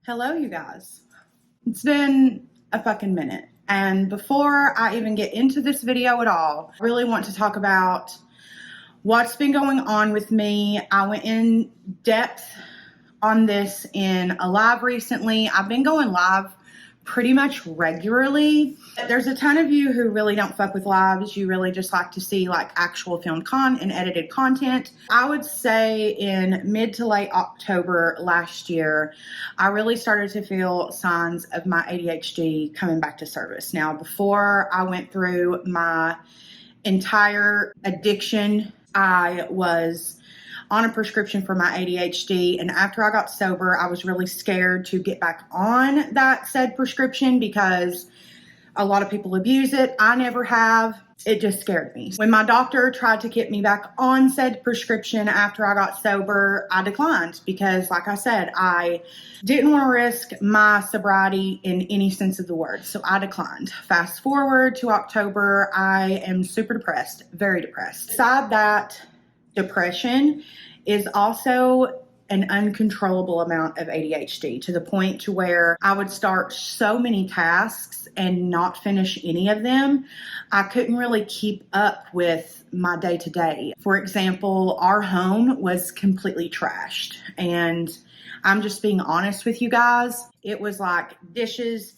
Hello, you guys. It's been a fucking minute. And before I even get into this video at all, I really want to talk about what's been going on with me. I went in depth on this in a live recently. I've been going live pretty much regularly. There's a ton of you who really don't fuck with lives. You really just like to see like actual filmed and edited content. I would say in mid to late October last year, I really started to feel signs of my ADHD coming back to service. Now, before I went through my entire addiction, I was on a prescription for my ADHD. And after I got sober, I was really scared to get back on that said prescription because a lot of people abuse it. I never have. It just scared me. When my doctor tried to get me back on said prescription after I got sober, I declined because, like I said, I didn't want to risk my sobriety in any sense of the word. So I declined. Fast forward to October, I am super depressed, very depressed. Beside that, depression is also an uncontrollable amount of ADHD to the point to where I would start so many tasks and not finish any of them. I couldn't really keep up with my day-to-day. For example, our home was completely trashed, and I'm just being honest with you guys. It was like dishes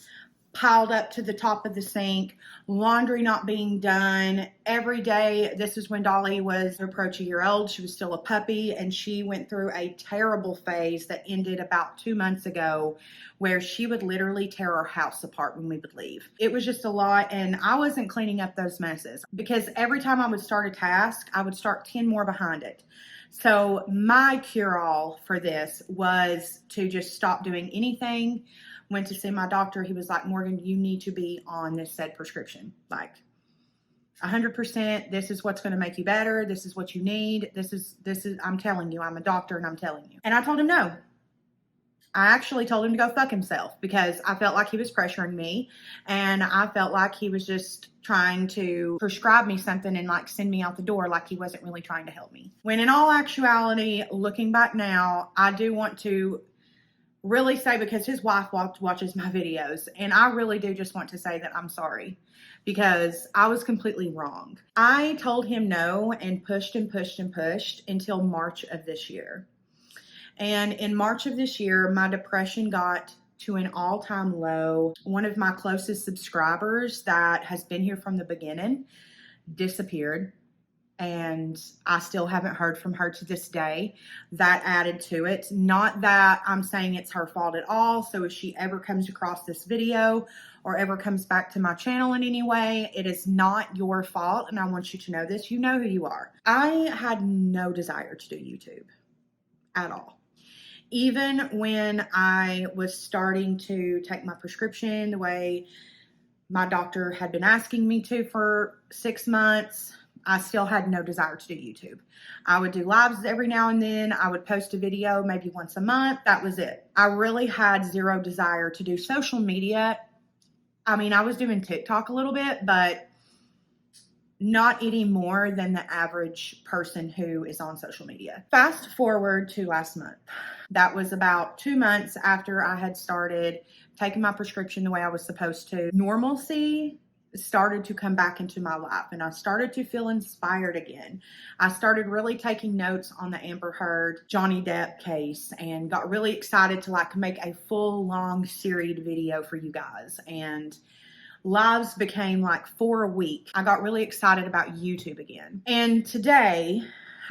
piled up to the top of the sink, laundry not being done every day. This is when Dolly was approaching a year old. She was still a puppy, and she went through a terrible phase that ended about 2 months ago where she would literally tear our house apart when we would leave. It was just a lot, and I wasn't cleaning up those messes because every time I would start a task, I would start 10 more behind it. So my cure-all for this was to just stop doing anything. Went to see my doctor. He was like, Morgan, you need to be on this said prescription. Like 100%, this is what's going to make you better. This is what you need. This is, I'm telling you, I'm a doctor and I'm telling you. And I told him no. I actually told him to go fuck himself because I felt like he was pressuring me, and I felt like he was just trying to prescribe me something and like send me out the door, like he wasn't really trying to help me. When in all actuality, looking back now, I do want to really say, because his wife watches my videos, and I really do just want to say that I'm sorry because I was completely wrong. I told him no and pushed and pushed and pushed until March of this year. And in March of this year, my depression got to an all-time low. One of my closest subscribers that has been here from the beginning disappeared, and I still haven't heard from her to this day. That added to it. Not that I'm saying it's her fault at all. So if she ever comes across this video or ever comes back to my channel in any way, it is not your fault. And I want you to know this. You know who you are. I had no desire to do YouTube at all. Even when I was starting to take my prescription the way my doctor had been asking me to for 6 months, I still had no desire to do YouTube. I would do lives every now and then. I would post a video maybe once a month. That was it. I really had zero desire to do social media. I mean, I was doing TikTok a little bit, but not any more than the average person who is on social media. Fast forward to last month. That was about 2 months after I had started taking my prescription the way I was supposed to. Normalcy started to come back into my life, and I started to feel inspired again. I started really taking notes on the Amber Heard Johnny Depp case and got really excited to like make a full long series video for you guys. And lives became like 4 a week. I got really excited about YouTube again. And today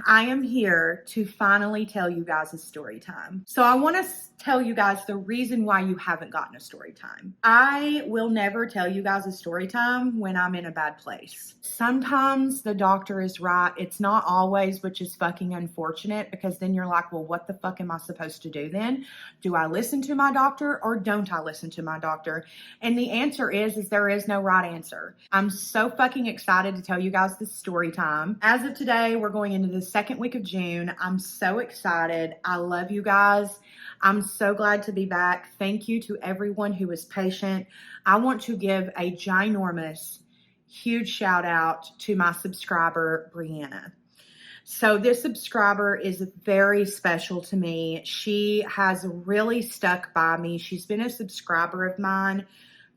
I am here to finally tell you guys a story time. So I want to tell you guys the reason why you haven't gotten a story time. I will never tell you guys a story time when I'm in a bad place. Sometimes the doctor is right. It's not always, which is fucking unfortunate, because then you're like, well, what the fuck am I supposed to do then? Do I listen to my doctor or don't I listen to my doctor? And the answer is there is no right answer. I'm so fucking excited to tell you guys this story time. As of today, we're going into the second week of June. I'm so excited. I love you guys. I'm so glad to be back. Thank you to everyone who is patient. I want to give a ginormous, huge shout out to my subscriber, Brianna. So this subscriber is very special to me. She has really stuck by me. She's been a subscriber of mine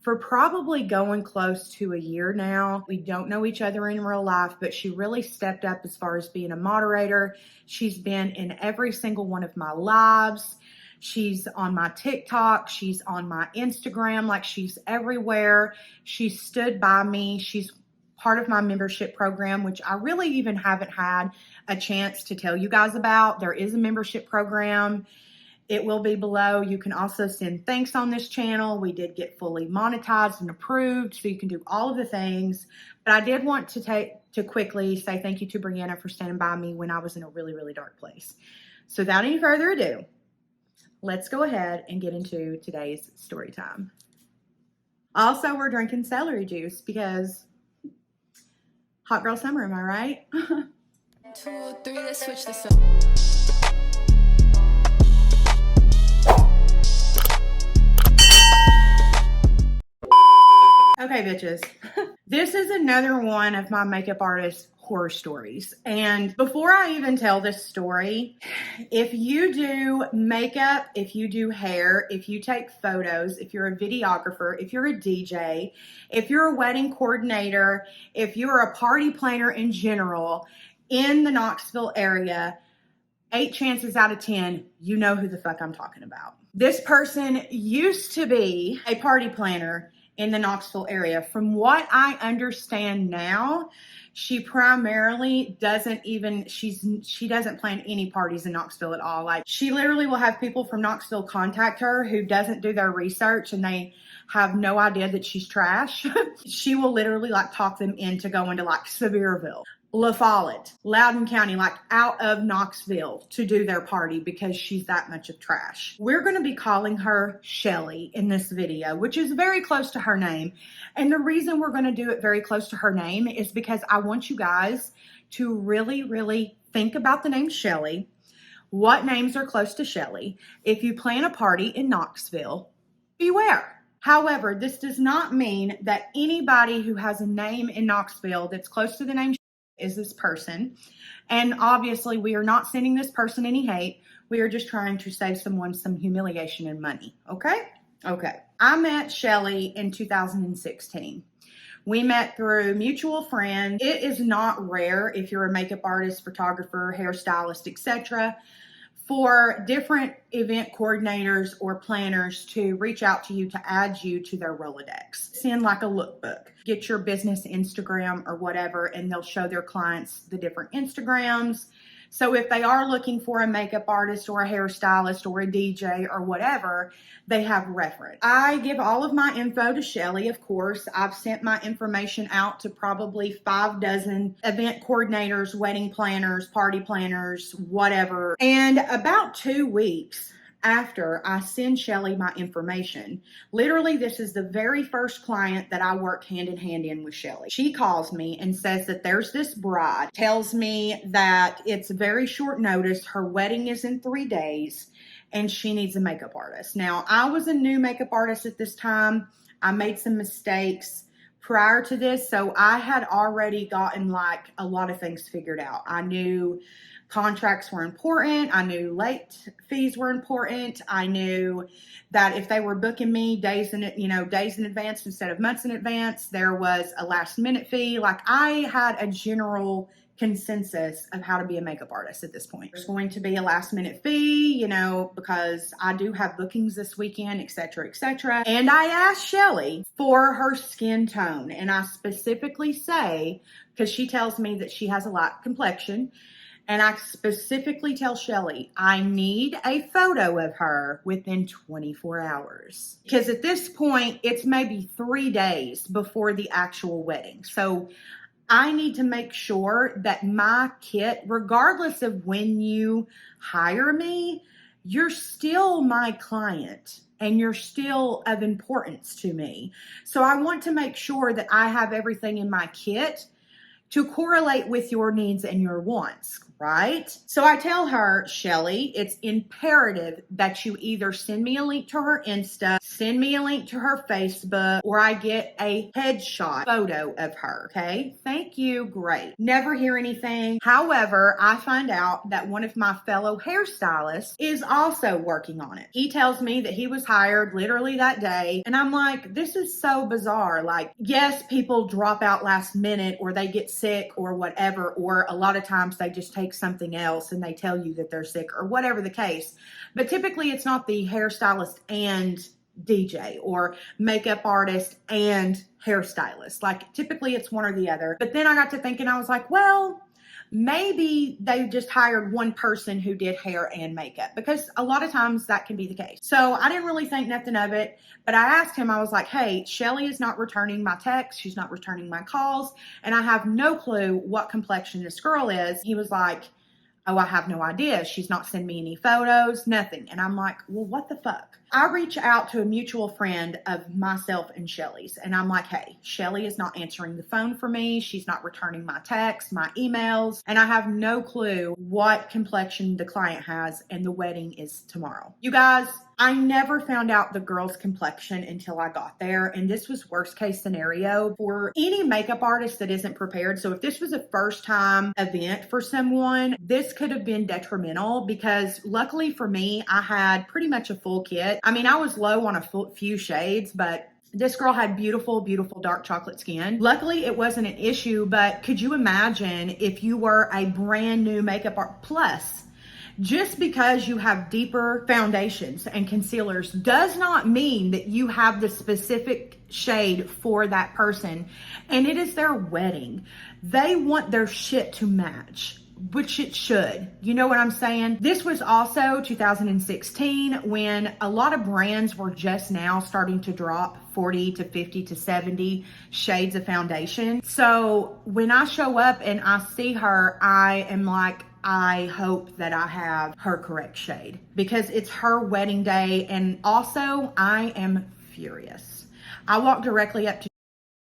for probably going close to a year now. We don't know each other in real life, but she really stepped up as far as being a moderator. She's been in every single one of my lives. She's on my TikTok. She's on my Instagram. Like, she's everywhere. She stood by me. She's part of my membership program, which I really even haven't had a chance to tell you guys about. There is a membership program. It will be below. You can also send thanks on this channel. We did get fully monetized and approved, so you can do all of the things. But I did want to quickly say thank you to Brianna for standing by me when I was in a really, really dark place. So without any further ado, let's go ahead and get into today's story time. Also, we're drinking celery juice because hot girl summer, am I right? 2, 3, let's switch this up. Okay, bitches. This is another one of my makeup artist horror stories. And before I even tell this story, if you do makeup, if you do hair, if you take photos, if you're a videographer, if you're a DJ, if you're a wedding coordinator, if you're a party planner in general in the Knoxville area, 8 chances out of 10, you know who the fuck I'm talking about. This person used to be a party planner in the Knoxville area. From what I understand now, she primarily doesn't even, she doesn't plan any parties in Knoxville at all. Like, she literally will have people from Knoxville contact her who doesn't do their research and they have no idea that she's trash. She will literally like talk them into going to like Sevierville, La Follette, Loudoun County, like out of Knoxville to do their party because she's that much of trash. We're going to be calling her Shelly in this video, which is very close to her name. And the reason we're going to do it very close to her name is because I want you guys to really, really think about the name Shelly. What names are close to Shelly? If you plan a party in Knoxville, beware. However, this does not mean that anybody who has a name in Knoxville that's close to the name is this person. And obviously we are not sending this person any hate. We are just trying to save someone some humiliation and money. Okay? Okay. I met Shelly in 2016. We met through mutual friends. It is not rare if you're a makeup artist, photographer, hairstylist, etc., for different event coordinators or planners to reach out to you to add you to their Rolodex. Send like a lookbook. Get your business Instagram or whatever, and they'll show their clients the different Instagrams. So if they are looking for a makeup artist or a hairstylist or a DJ or whatever, they have reference. I give all of my info to Shelly, of course. I've sent my information out to probably 5 dozen event coordinators, wedding planners, party planners, whatever. And about 2 weeks after I send Shelly my information, literally this is the very first client that I worked hand in hand in with Shelly. She calls me and says that there's this bride, tells me that it's very short notice. Her wedding is in 3 days and she needs a makeup artist. Now, I was a new makeup artist at this time. I made some mistakes prior to this, so I had already gotten like a lot of things figured out. I knew contracts were important. I knew late fees were important. I knew that if they were booking me days in advance instead of months in advance, there was a last minute fee. Like, I had a general consensus of how to be a makeup artist at this point. There's going to be a last minute fee, because I do have bookings this weekend, etc., etc. And I asked Shelly for her skin tone, and I specifically say, because she tells me that she has a light complexion, and I specifically tell Shelly, I need a photo of her within 24 hours. Because at this point, it's maybe 3 days before the actual wedding. So I need to make sure that my kit, regardless of when you hire me, you're still my client and you're still of importance to me. So I want to make sure that I have everything in my kit to correlate with your needs and your wants, right? So I tell her, Shelly, it's imperative that you either send me a link to her Insta, send me a link to her Facebook, or I get a headshot photo of her, okay? Thank you, great. Never hear anything. However, I find out that one of my fellow hairstylists is also working on it. He tells me that he was hired literally that day, and I'm like, this is so bizarre. Like, yes, people drop out last minute, or they get sick or whatever, or a lot of times they just take something else and they tell you that they're sick or whatever the case. But typically it's not the hairstylist and DJ or makeup artist and hairstylist. Like, typically it's one or the other. But then I got to thinking, I was like, well, maybe they just hired one person who did hair and makeup, because a lot of times that can be the case. So I didn't really think nothing of it, but I asked him, I was like, hey, Shelly is not returning my texts. She's not returning my calls. And I have no clue what complexion this girl is. He was like, oh, I have no idea. She's not sending me any photos, nothing. And I'm like, well, what the fuck? I reach out to a mutual friend of myself and Shelly's, and I'm like, hey, Shelly is not answering the phone for me. She's not returning my texts, my emails, and I have no clue what complexion the client has, and the wedding is tomorrow. You guys, I never found out the girl's complexion until I got there, and this was worst case scenario for any makeup artist that isn't prepared. So if this was a first time event for someone, this could have been detrimental, because luckily for me, I had pretty much a full kit. I mean, I was low on a few shades, but this girl had beautiful, beautiful dark chocolate skin. Luckily, it wasn't an issue, but could you imagine if you were a brand new makeup art plus? Just because you have deeper foundations and concealers does not mean that you have the specific shade for that person. And it is their wedding. They want their shit to match, which it should. You know what I'm saying? This was also 2016, when a lot of brands were just now starting to drop 40 to 50 to 70 shades of foundation. So when I show up and I see her, I am like, I hope that I have her correct shade, because it's her wedding day. And also, I am furious. I walked directly up to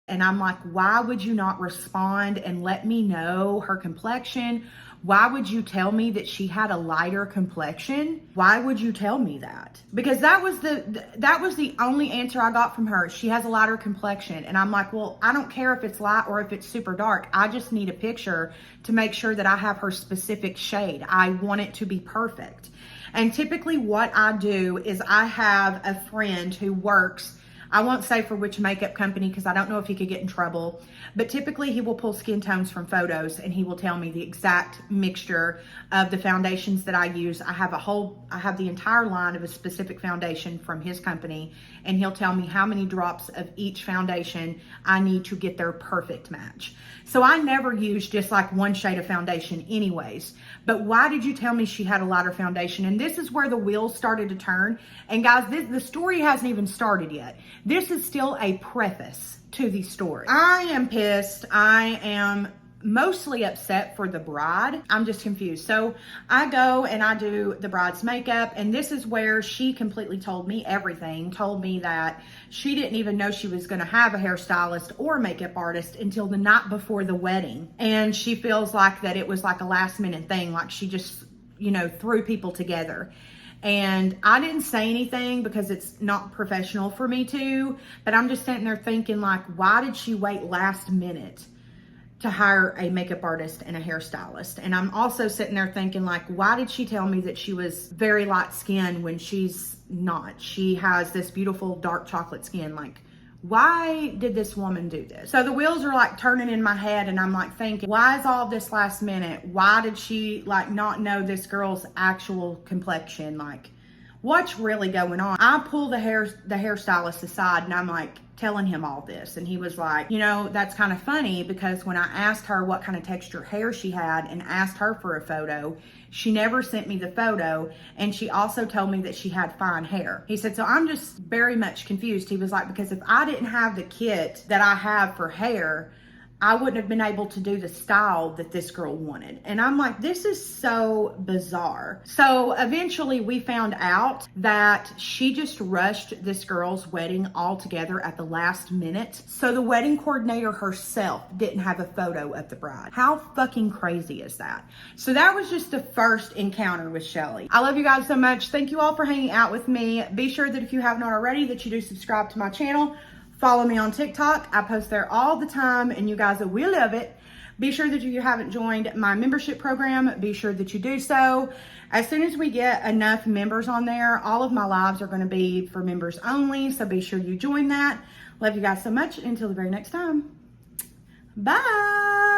and I'm like, why would you not respond and let me know her complexion? Why would you tell me that she had a lighter complexion? Why would you tell me that? Because that was the only answer I got from her. She has a lighter complexion. And I'm like, well, I don't care if it's light or if it's super dark. I just need a picture to make sure that I have her specific shade. I want it to be perfect. And typically what I do is I have a friend who works, I won't say for which makeup company, because I don't know if he could get in trouble, but typically he will pull skin tones from photos and he will tell me the exact mixture of the foundations that I use. I have the entire line of a specific foundation from his company, and he'll tell me how many drops of each foundation I need to get their perfect match. So I never use just like one shade of foundation anyways. But why did you tell me she had a lighter foundation? And this is where the wheels started to turn. And guys, the story hasn't even started yet. This is still a preface to the story. I am pissed. I am mostly upset for the bride. I'm just confused. So I go and I do the bride's makeup, and this is where she completely told me everything, told me that she didn't even know she was going to have a hairstylist or makeup artist until the night before the wedding. And she feels like that it was like a last minute thing, like she just, threw people together. And I didn't say anything because it's not professional for me to, but I'm just sitting there thinking, like, why did she wait last minute to hire a makeup artist and a hairstylist? And I'm also sitting there thinking, like, why did she tell me that she was very light skinned when she's not? She has this beautiful dark chocolate skin. Like, why did this woman do this? So the wheels are like turning in my head, and I'm like thinking, why is all this last minute? Why did she like not know this girl's actual complexion? Like, what's really going on? I pull the hairstylist aside, and I'm like telling him all this, and he was like, that's kind of funny, because when I asked her what kind of texture hair she had and asked her for a photo, she never sent me the photo, and she also told me that she had fine hair. He said, so I'm just very much confused. He was like, because if I didn't have the kit that I have for hair, I wouldn't have been able to do the style that this girl wanted. And I'm like, this is so bizarre. So eventually we found out that she just rushed this girl's wedding all together at the last minute. So the wedding coordinator herself didn't have a photo of the bride. How fucking crazy is that? So that was just the first encounter with Shelly. I love you guys so much. Thank you all for hanging out with me. Be sure that if you have not already, that you do subscribe to my channel. Follow me on TikTok. I post there all the time and you guys will love it. Be sure that if you haven't joined my membership program, be sure that you do so. As soon as we get enough members on there, all of my lives are going to be for members only. So be sure you join that. Love you guys so much. Until the very next time. Bye.